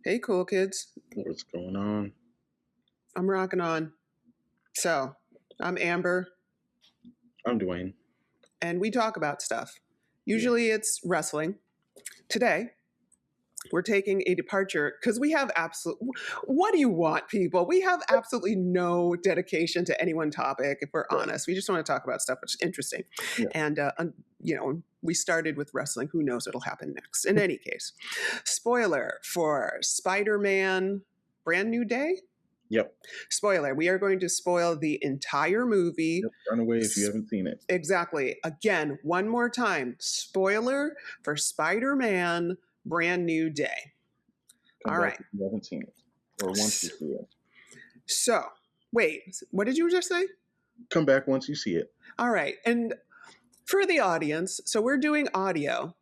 Hey, cool kids. What's going on? I'm rocking on. So, I'm Amber, I'm Dwayne. and we talk about stuff. Yeah. Usually it's wrestling. Today, we're taking a departure because we have absolute. What do you want, people? We have absolutely no dedication to any one topic, if we're Right. honest. We just want to talk about stuff which is interesting. Yeah. And, we started with wrestling. Who knows what'll happen next? In any case, spoiler for Spider Man Brand New Day. Yep. Spoiler, we are going to spoil the entire movie. Yep. Run away if you haven't seen it. Exactly. Again, one more time. Spoiler for Spider-Man Brand New Day. Come All back right. if you haven't seen it. Or once you see it. So, wait, what did you just say? Come back once you see it. All right. And for the audience, so we're doing audio.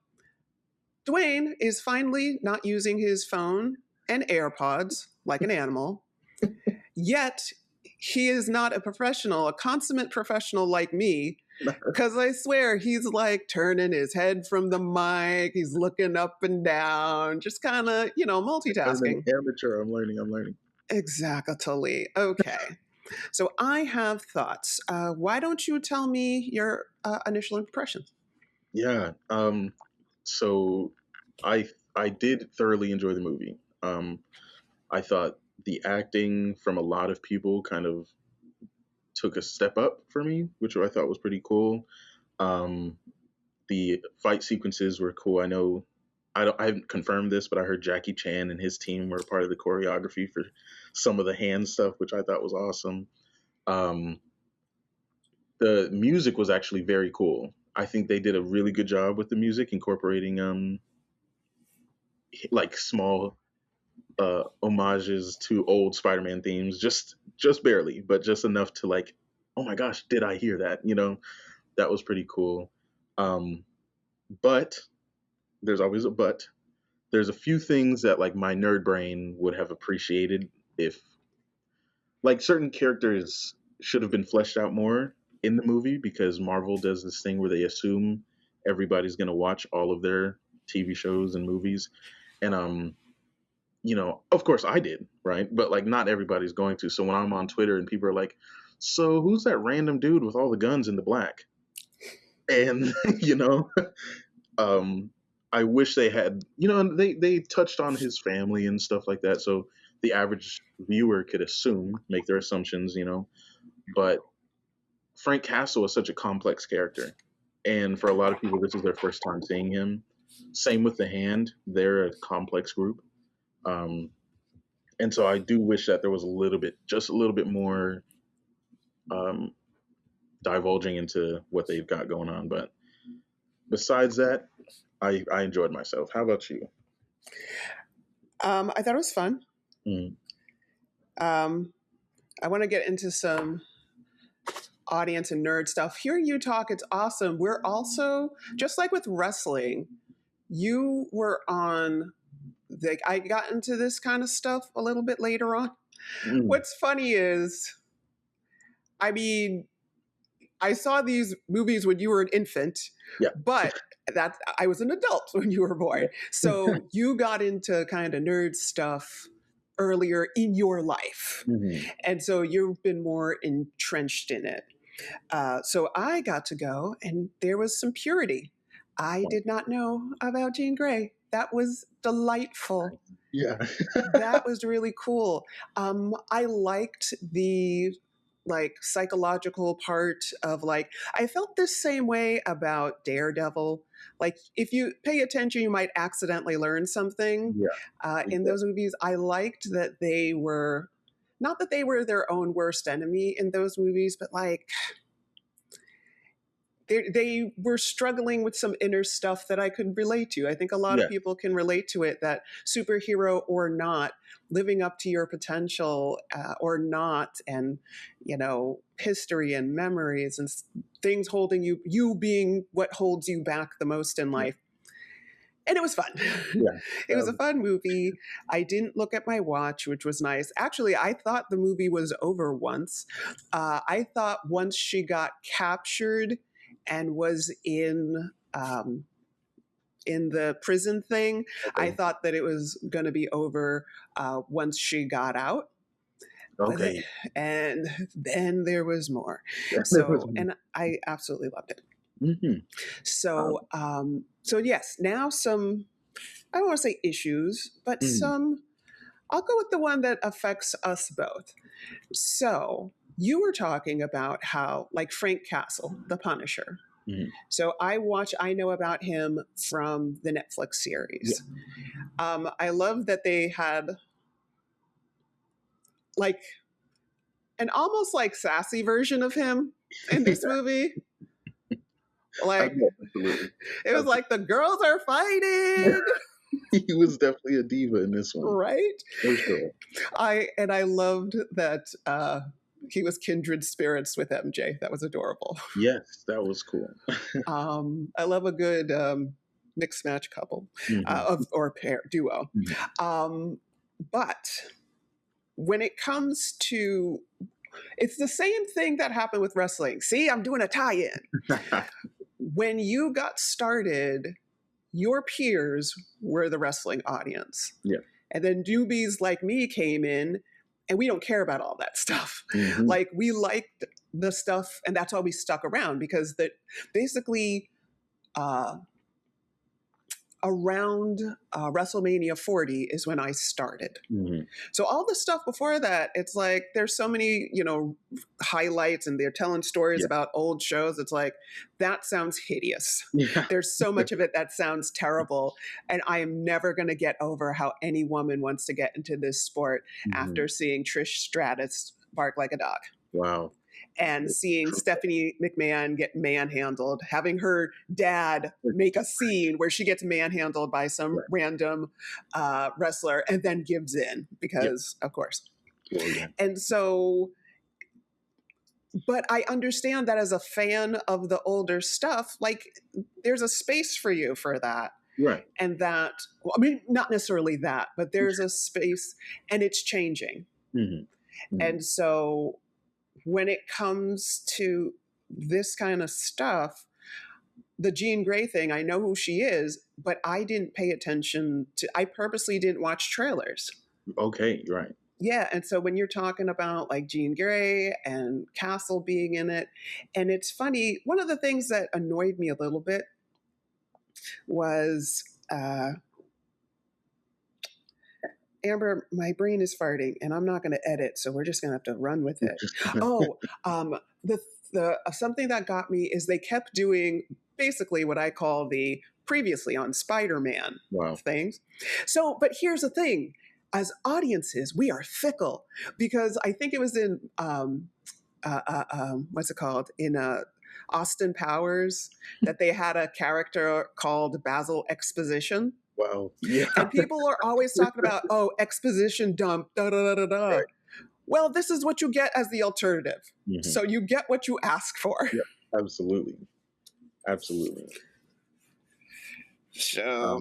Dwayne is finally not using his phone and AirPods like an animal. Yet, he is not a professional, a consummate professional like me, because I swear he's like turning his head from the mic, he's looking up and down, just kind of, I'm an multitasking. amateur. I'm learning. Exactly. Okay. So I have thoughts. Why don't you tell me your initial impressions? Yeah. So I did thoroughly enjoy the movie. I thought the acting from a lot of people kind of took a step up for me, which I thought was pretty cool. Um, the fight sequences were cool. I haven't confirmed this, but I heard Jackie Chan and his team were part of the choreography for some of the hand stuff, which I thought was awesome. Um, the music was actually very cool. I think they did a really good job with the music, incorporating like small homages to old Spider-Man themes, just barely, but just enough to like, oh my gosh, did I hear that? That was pretty cool. Um, but there's always a but. There's a few things that like my nerd brain would have appreciated if like certain characters should have been fleshed out more in the movie because Marvel does this thing where they assume everybody's going to watch all of their TV shows and movies. And of course I did, right? But like not everybody's going to. So when I'm on Twitter and people are like, "So who's that random dude with all the guns in the black?" And um I wish they had, they touched on his family and stuff like that, so the average viewer could make their assumptions, but Frank Castle is such a complex character, and for a lot of people this is their first time seeing him. Same with the Hand, they're a complex group. um and so I do wish that there was just a little bit more um divulging into what they've got going on, but besides that, I enjoyed myself. How about you? I thought it was fun. Mm. Um, I want to get into some audience and nerd stuff. Hearing you talk, it's awesome. We're also, just like with wrestling, you were on, like, I got into this kind of stuff a little bit later on. Mm. What's funny is, I mean, I saw these movies when you were an infant, Yeah. but that I was an adult when you were born. So you got into kind of nerd stuff earlier in your life. Mhm. And so you've been more entrenched in it. So I got to go, and there was some purity. I did not know about Jean Grey. That was delightful. Yeah. That was really cool. I liked the psychological part of I felt the same way about Daredevil. Like if you pay attention, you might accidentally learn something. Yeah. In Exactly. those movies, I liked that they were not that they were their own worst enemy in those movies, but they were struggling with some inner stuff that I could relate to. I think a lot of Yeah. people can relate to it, that superhero or not, living up to your potential or not, and, history and memories and things holding you being what holds you back the most in life. And it was fun. Yeah. It was a fun movie. I didn't look at my watch, which was nice. Actually, I thought the movie was over once. I thought once she got captured and was in in the prison thing. I Okay. thought that it was going to be over once she got out. Okay. And then there was more. There was. So, and I absolutely loved it. Mm-hmm. So, so yes, now some, I don't want to say issues, but Mm, some, I'll go with the one that affects us both. So, you were talking about how, like Frank Castle, the Punisher. mm, So I know about him from the Netflix yeah. series. I love that they had like an almost like sassy version of him in this movie. Like Yeah, absolutely. it was like the girls are fighting, He was definitely a diva in this one, right? for sure. I loved that he was kindred spirits with MJ. That was adorable. Yes, that was cool. I love a good mixed match couple Hmm. or pair duo. Hmm. Um, but when it comes to, it's the same thing that happened with wrestling. See, I'm doing a tie-in. When you got started, your peers were the wrestling audience. Yeah. And then newbies like me came in, and we don't care about all that stuff. Hmm. Like we liked the stuff, and that's why we stuck around, because that basically uh, around WrestleMania 40 is when I started. Hmm. So all the stuff before that, it's like there's so many, highlights, and they're telling stories Yeah. about old shows. It's like, that sounds hideous. Yeah. There's so much of it that sounds terrible. And I am never going to get over how any woman wants to get into this sport Hmm. after seeing Trish Stratus bark like a dog. Wow. And seeing True. Stephanie McMahon get manhandled, having her dad make a scene where she gets manhandled by some Right. random wrestler and then gives in because, of course. Well, yeah. And so, but I understand that as a fan of the older stuff, like there's a space for you for that. Right. And that, well, I mean, not necessarily that, but there's a space and it's changing. Hmm. Hmm. And so when it comes to this kind of stuff, the Jean Grey thing, I know who she is, but I didn't pay attention to, I purposely didn't watch trailers. Okay. Right. Yeah. And so when you're talking about like Jean Grey and Castle being in it, and it's funny, one of the things that annoyed me a little bit was, Amber, my brain is farting, and I'm not going to edit, so we're just going to have to run with it. Oh, the something that got me is they kept doing basically what I call the previously on Spider-Man Wow. things. So, but here's the thing: as audiences, we are fickle, because I think it was in what's it called in Austin Powers that they had a character called Basil Exposition. Wow. Yeah. And people are always talking about, oh, exposition dump, da da da da da. Right. Well, this is what you get as the alternative. Hmm. So you get what you ask for. Yeah. Absolutely. Absolutely. So,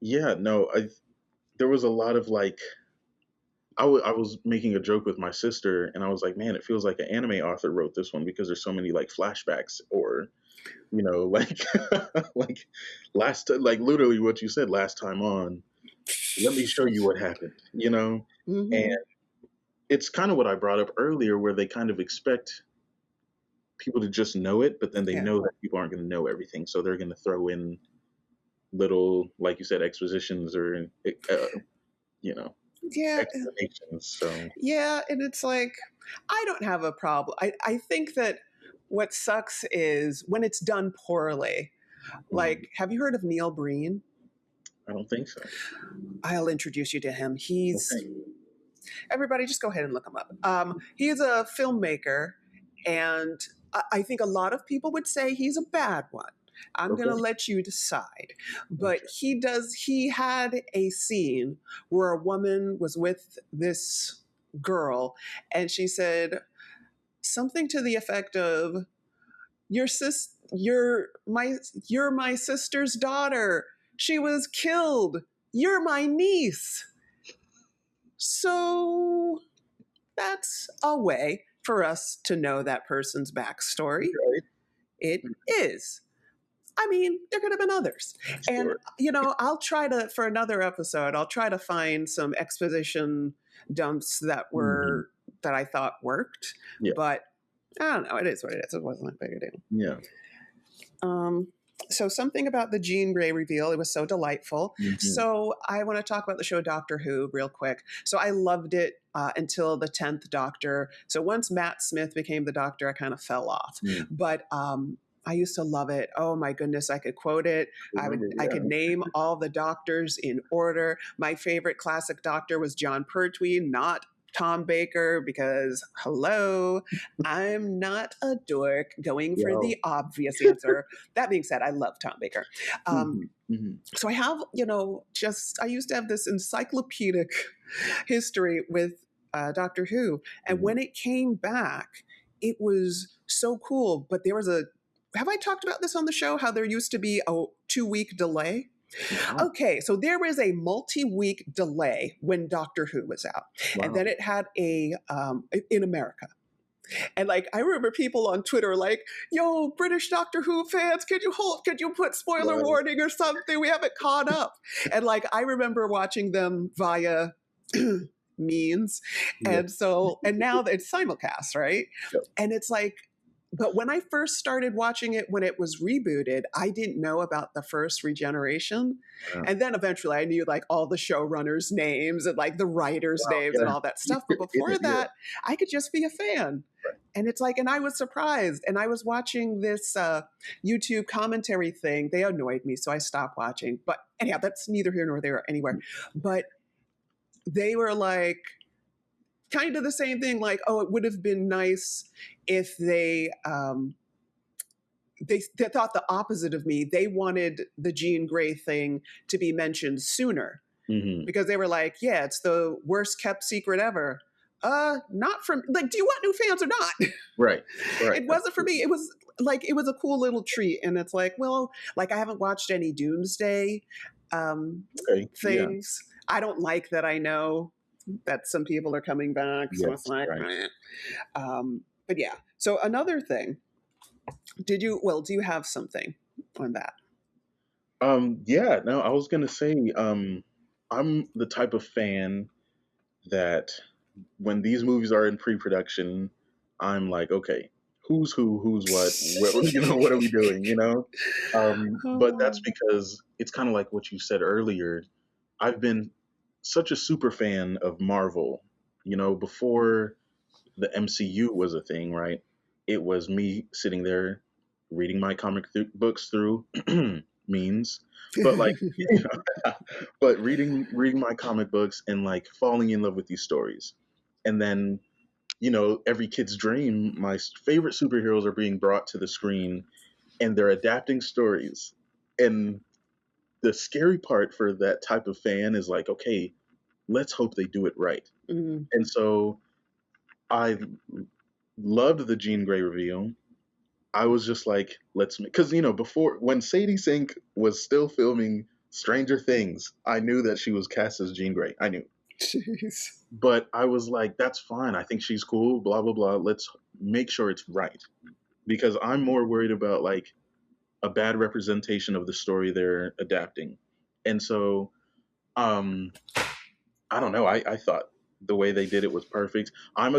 Yeah. No. There was a lot of like. I was making a joke with my sister, and I was like, "Man, it feels like an anime author wrote this one because there's so many like flashbacks, or like like like literally what you said last time on. Let me show you what happened, mm-hmm. and it's kind of what I brought up earlier, where they kind of expect people to just know it, but then they know that people aren't going to know everything, so they're going to throw in little, like you said, expositions or Yeah. explanations. So Yeah. And it's like, I don't have a problem. I think that what sucks is when it's done poorly. Like, have you heard of Neil Breen? I don't think so. I'll introduce you to him. He's, Okay. everybody just go ahead and look him up. He is a filmmaker, and I think a lot of people would say he's a bad one. I'm going to let you decide. But he had a scene where a woman was with this girl, and she said something to the effect of, you're my sister's daughter. She was killed. You're my niece. So that's a way for us to know that person's backstory. Right. It is. I mean, there could have been others. And, Sure. I'll try to, for another episode, I'll try to find some exposition dumps Hmm. that I thought worked. Yeah. But I don't know. It is what it is. It wasn't a big deal. Yeah. Um, so something about the Jean Grey reveal, it was so delightful. Hmm. So I want to talk about the show Doctor Who real quick. So I loved it until the 10th Doctor. So once Matt Smith became the Doctor, I kind of fell off. Mm. But I used to love it. Oh my goodness, I could quote it. Remember, I yeah. could name all the doctors in order. My favorite classic doctor was John Pertwee, not Tom Baker, because hello, I'm not a dork going for Yo. the obvious answer. That being said, I love Tom Baker. Hmm. Hmm. So I have, I used to have this encyclopedic history with Doctor Who. And Hmm. when it came back, it was so cool. But have I talked about this on the show? How there used to be a 2-week delay? Wow. Okay, so there was a multi-week delay when Doctor Who was out. And Wow. then it had in America. And like I remember people on Twitter like, "Yo, British Doctor Who fans, could you put spoiler Right. warning or something? We haven't caught up." And like I remember watching them via means, Yeah. and now it's simulcast, right? Yep. And it's like, but when I first started watching it when it was rebooted, I didn't know about the first regeneration. Wow. And then eventually I knew like all the showrunners' names and like the writers' Wow. names and Yeah. all that stuff. But before Yeah. that, I could just be a fan. Right. And it's like, and I was surprised. And I was watching this YouTube commentary thing. They annoyed me, so I stopped watching. But anyhow, that's neither here nor there anywhere. But they were like, kind of the same thing, like, oh, it would have been nice if they thought the opposite of me. They wanted the Jean Grey thing to be mentioned sooner Hmm. because they were like, yeah, it's the worst kept secret ever. Not from like, do you want new fans or not? Right. Right. It wasn't for me. It was a cool little treat, and it's like, well, like I haven't watched any Doomsday Okay. Yeah. things. I don't like that. I know that some people are coming back, so Yes. it's like, Right. but yeah. So another thing, do you have something on that? Yeah, no, I was gonna say, I'm the type of fan that when these movies are in pre-production, I'm like, okay, who's who, who's what, what are we doing, But that's Oh. because it's kind of like what you said earlier. I've been such a super fan of Marvel, before the MCU was a thing, right? It was me sitting there reading my books through means, but like, but reading my comic books and like falling in love with these stories, and then every kid's dream, my favorite superheroes are being brought to the screen, and they're adapting stories, and the scary part for that type of fan is like, okay, let's hope they do it right. Mm. And so I loved the Jean Grey reveal. I was just like, because before, when Sadie Sink was still filming Stranger Things, I knew that she was cast as Jean Grey. I knew, Jeez. but I was like, that's fine. I think she's cool. Blah blah blah. Let's make sure it's right, because I'm more worried about like a bad representation of the story they're adapting. And so, um, I don't know. I thought the way they did it was perfect. I'm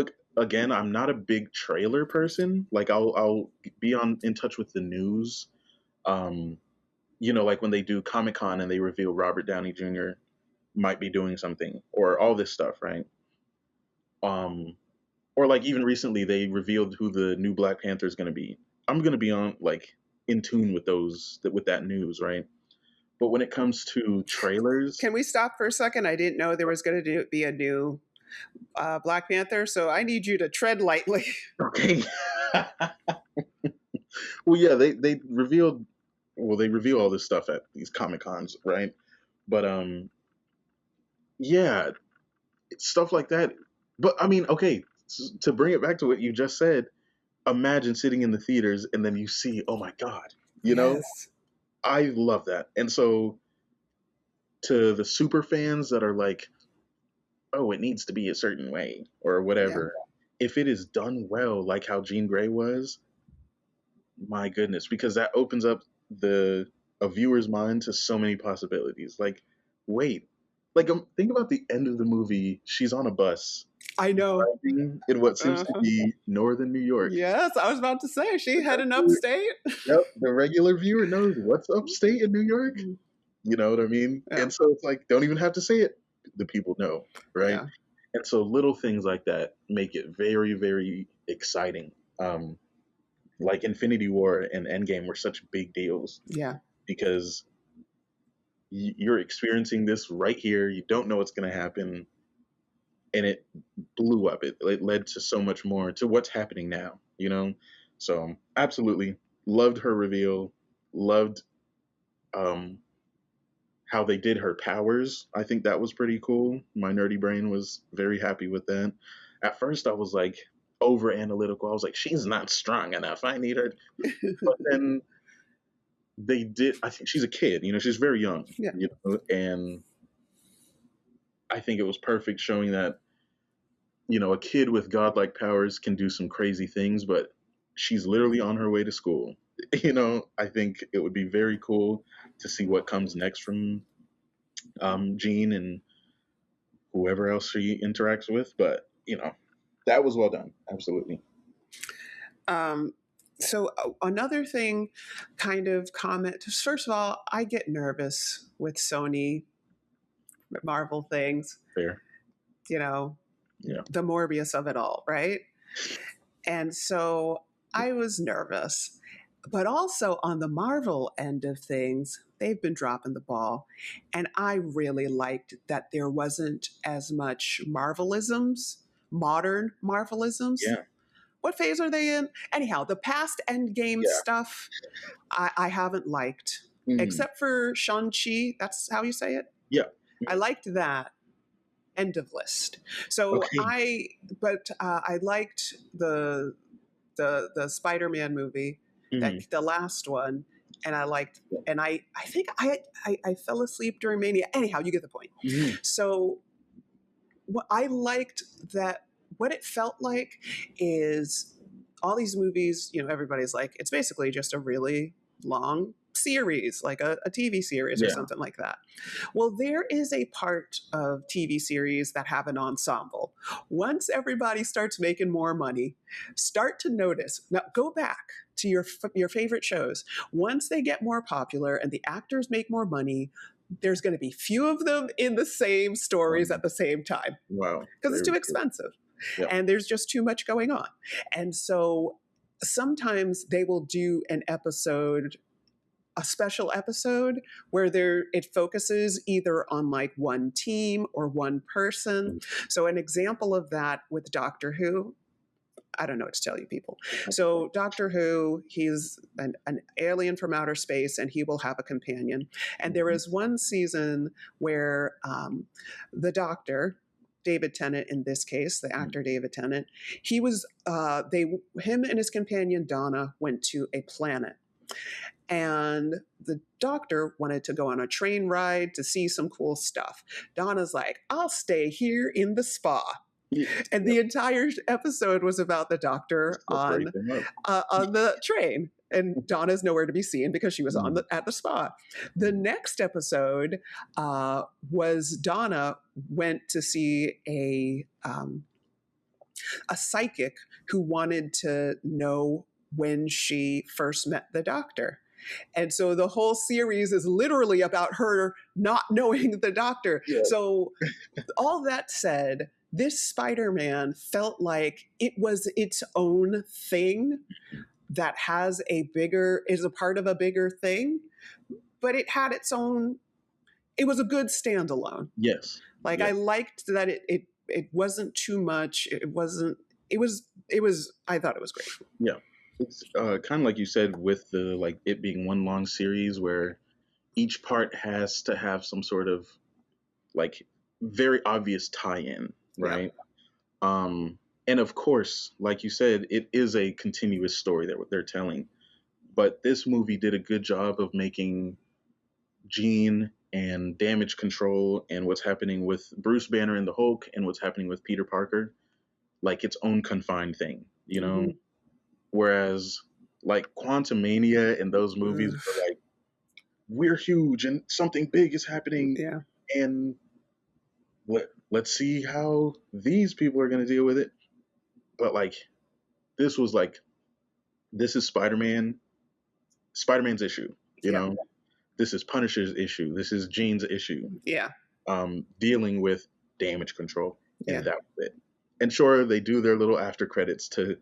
not a big trailer person. Like I'll be in touch with the news. Um, like when they do Comic Con and they reveal Robert Downey Jr. might be doing something or all this stuff, right? Um, or like even recently they revealed who the new Black Panther is going to be. I'm going to be on like in tune with that news, right? But when it comes to trailers, Can we stop for a second? I didn't know there was going to be a new Black Panther, so I need you to tread lightly. okay. Well, yeah, they revealed. Well, they reveal all this stuff at these Comic Cons, right? But yeah, stuff like that. But I mean, okay, to bring it back to what you just said, imagine sitting in the theaters and then you see, oh my God, Yes. I love that. And so to the super fans that are like, oh, it needs to be a certain way or whatever, if it is done well, like how Jean Grey was, my goodness, because that opens up a viewer's mind to so many possibilities. Like, wait, like think about the end of the movie. She's on a bus I know. driving in what seems to Uh-huh. be northern New York. Yes, I was about to say she The heading regular, upstate. yep, the regular viewer knows what's upstate in New York. You know what I mean? Yeah, And so it's like, don't even have to say it. The people know, right? yeah, And so little things like that make it very, very exciting. Like Infinity War and Endgame were such big deals yeah. because you're experiencing this right here. You don't know what's going to happen, and it blew up. It led to so much more to what's happening now. You know, so absolutely loved her reveal. Loved um, how they did her powers. I think that was pretty cool. My nerdy brain was very happy with that. At first, I was like over analytical. I was like, she's not strong enough. I need her. But then they did. I think she's a kid. You know, she's very young. Yeah. You know, and I think it was perfect showing that a kid with godlike powers can do some crazy things, but she's literally on her way to school. I think it would be very cool to see what comes next from Jean and whoever else she interacts with. But that was well done. Absolutely. Um, so another thing, kind of comment. First of all, I get nervous with Sony Marvel things. Fair. You know, Yeah. the Morbius of it all, right? And so I was nervous. But also on the Marvel end of things, they've been dropping the ball. And I really liked that there wasn't as much Marvelisms, modern Marvelisms. Yeah. What phase are they in? Anyhow, the past Endgame Yeah. stuff I haven't liked, Mhm. except for Shang-Chi. That's how you say it? Yeah. I liked that. End of list. So Okay. I liked the Spider-Man movie, that Mhm. the last one, and I think I fell asleep during Mania. Anyhow, you get the point. Mhm. So what I liked, that what it felt like is all these movies, everybody's like, it's basically just a really long series, like a TV series or Yeah. something like that. Well, there is a part of TV series that have an ensemble. Once everybody starts making more money, start to notice. Now, go back to your favorite shows. Once they get more popular and the actors make more money, there's going to be few of them in the same stories at the same time Wow. because it's Very too cool. expensive, Yeah. and there's just too much going on. And so sometimes they will do a special episode where it focuses either on like one team or one person. So an example of that with Doctor Who, I don't know what to tell you people. So Doctor Who, he's an alien from outer space, and he will have a companion. And there is one season where the Doctor, David Tennant in this case, the actor David Tennant, him and his companion Donna went to a planet. And the Doctor wanted to go on a train ride to see some cool stuff. Donna's like, I'll stay here in the spa. Yeah. And the entire episode was about the Doctor Separate on them the train. And Donna's nowhere to be seen because she was at the spa. The next episode was Donna went to see a psychic who wanted to know when she first met the Doctor. And so the whole series is literally about her not knowing the Doctor. Yeah. So all that said, this Spider-Man felt like it was its own thing that is a part of a bigger thing, but it had its own, it was a good standalone. Yes. Like, Yeah. I liked that it wasn't too much. I thought it was great. Yeah. It's kind of like you said with the like it being one long series where each part has to have some sort of like very obvious tie-in, right? And of course, like you said, it is a continuous story that they're telling. But this movie did a good job of making Jean and Damage Control and what's happening with Bruce Banner and the Hulk and what's happening with Peter Parker like its own confined thing, Mm-hmm. Whereas like Quantumania and those movies Ugh. were like, we're huge and something big is happening, Yeah. and let's see how these people are going to deal with it. But like, this was like, this is Spider-Man's issue, you Yeah. know. This is Punisher's issue. This is Jean's issue. Yeah. Dealing with damage control, Yeah. and that was it. And sure, they do their little after credits to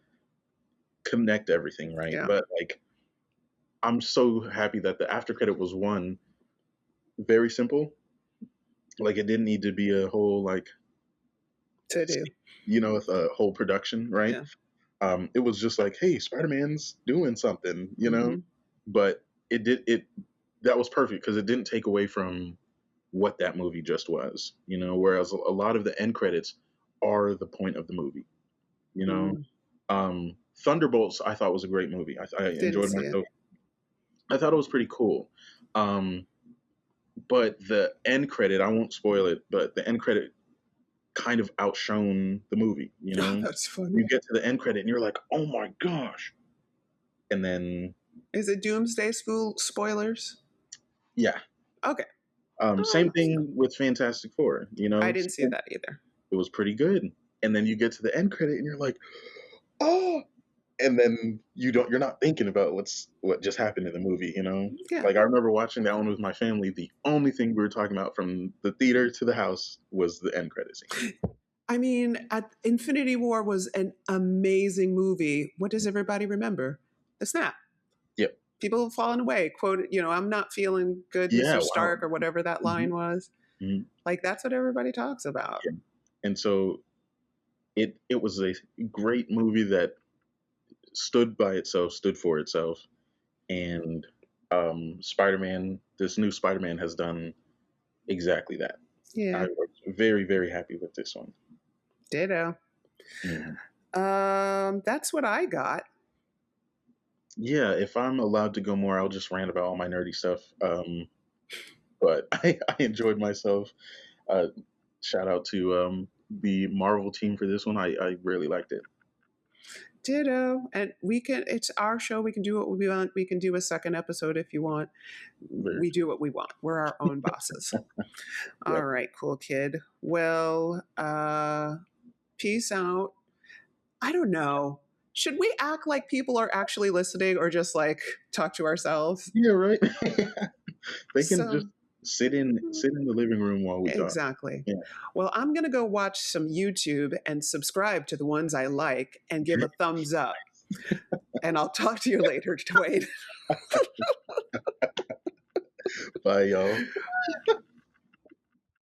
connect everything, right? Yeah. But like, I'm so happy that the after credit was one very simple. Like, it didn't need to be a whole like, To do. with a whole production, right? Yeah. It was just like, hey, Spider-Man's doing something, Mm-hmm. But it that was perfect because it didn't take away from what that movie just was, Whereas a lot of the end credits are the point of the movie, you know. Mm. Thunderbolts, I thought was a great movie. I Didn't enjoyed see it. myself. I thought it was pretty cool. Um, but the end credit, I won't spoil it, but the end credit kind of outshone the movie. Oh, that's funny. You get to the end credit and you're like, oh my gosh, and then Is it Doomsday School spoilers? yeah. Okay. Same Oh, thing with Fantastic Four. I didn't see that either. It was pretty good. And then you get to the end credit and you're like, oh, and then you're not thinking about what just happened in the movie, Yeah. Like, I remember watching that one with my family. The only thing we were talking about from the theater to the house was the end credit scene. I mean, Infinity War was an amazing movie. What does everybody remember? The snap. Yep. People have fallen away. Quote, I'm not feeling good, Yeah, Mr. wow. Stark, or whatever that line was. Mm-hmm. Like, that's what everybody talks about. Yeah. And so it was a great movie that stood for itself. And this new Spider-Man has done exactly that. Yeah. I was very, very happy with this one. Ditto. That's what I got. Yeah, if I'm allowed to go more, I'll just rant about all my nerdy stuff. But I enjoyed myself. Shout out to the Marvel team for this one. I really liked it. Ditto. And it's our show. We can do what we want. We can do a second episode if you want. We do what we want. We're our own bosses. Yep. All right, cool kid. Well, peace out. I don't know. Should we act like people are actually listening or just like talk to ourselves? Yeah, right. They can just sit in the living room while we talk. Exactly. Yeah. Well, I'm going to go watch some YouTube and subscribe to the ones I like and give a thumbs up. And I'll talk to you later, Dwayne. Bye, y'all.